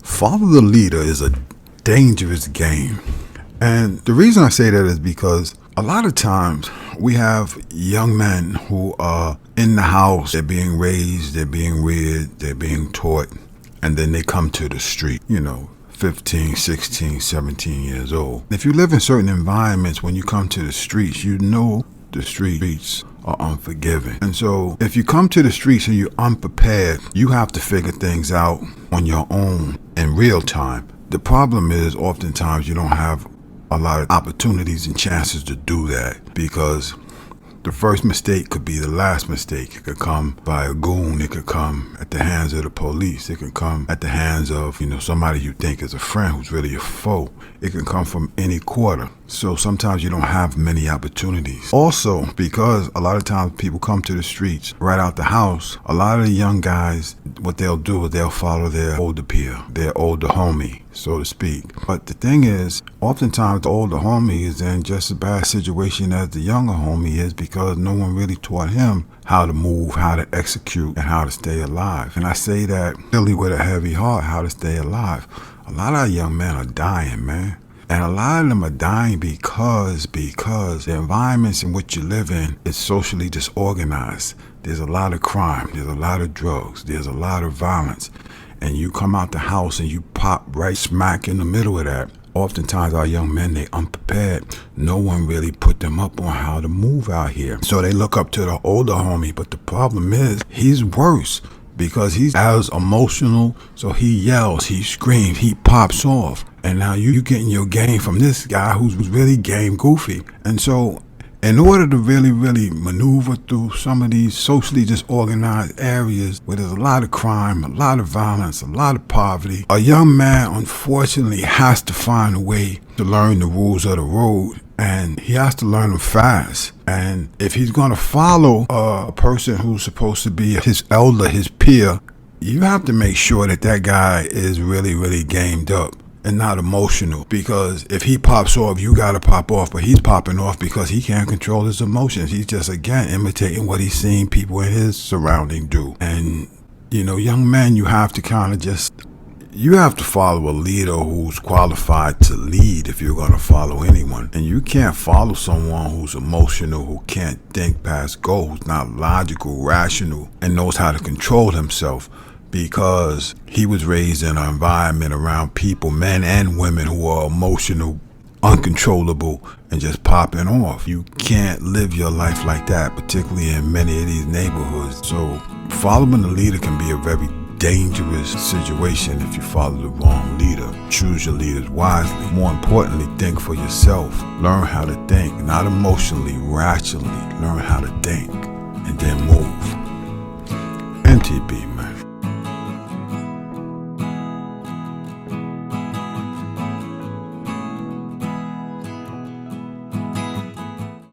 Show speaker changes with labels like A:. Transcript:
A: Follow the leader is a dangerous game. And the reason I say that is because a lot of times we have young men who are in the house, they're being raised, they're being reared, they're being taught, and then they come to the street, 15, 16, 17 years old. If you live in certain environments, when you come to the streets, you know the streets are unforgiving. And so if you come to the streets and you're unprepared, you have to figure things out on your own in real time. The problem is oftentimes you don't have a lot of opportunities and chances to do that, because the first mistake could be the last mistake. It could come by a goon. It could come at the hands of the police. It could come at the hands of, somebody you think is a friend who's really a foe. It can come from any quarter. So sometimes you don't have many opportunities. Also, because a lot of times people come to the streets right out the house, a lot of the young guys, what they'll do is they'll follow their older peer, their older homie, so to speak. But the thing is, oftentimes the older homie is in just as bad a situation as the younger homie is, because no one really taught him how to move, how to execute, and how to stay alive. And I say that really with a heavy heart, how to stay alive. A lot of young men are dying, man. And a lot of them are dying because the environments in which you live in is socially disorganized. There's a lot of crime, there's a lot of drugs, there's a lot of violence. And you come out the house and you pop right smack in the middle of that. Oftentimes our young men, they unprepared. No one really put them up on how to move out here. So they look up to the older homie, but the problem is he's worse, because he's as emotional. So he yells, he screams, he pops off. And now you getting your game from this guy who's really game goofy. And so in order to really, really maneuver through some of these socially disorganized areas where there's a lot of crime, a lot of violence, a lot of poverty, a young man unfortunately has to find a way to learn the rules of the road. And he has to learn them fast. And if he's going to follow a person who's supposed to be his elder, his peer, you have to make sure that that guy is really, really gamed up and not emotional. Because if he pops off, you got to pop off. But he's popping off because he can't control his emotions. He's just, again, imitating what he's seeing people in his surrounding do. And, young men, you have to follow a leader who's qualified to lead if you're going to follow anyone. And you can't follow someone who's emotional, who can't think past go, who's not logical, rational, and knows how to control himself, because he was raised in an environment around people, men and women, who are emotional, uncontrollable, and just popping off. You can't live your life like that, particularly in many of these neighborhoods. So following the leader can be a very dangerous situation if you follow the wrong leader. Choose your leaders wisely. More importantly, think for yourself. Learn how to think, not emotionally, rationally. Learn how to think and then move.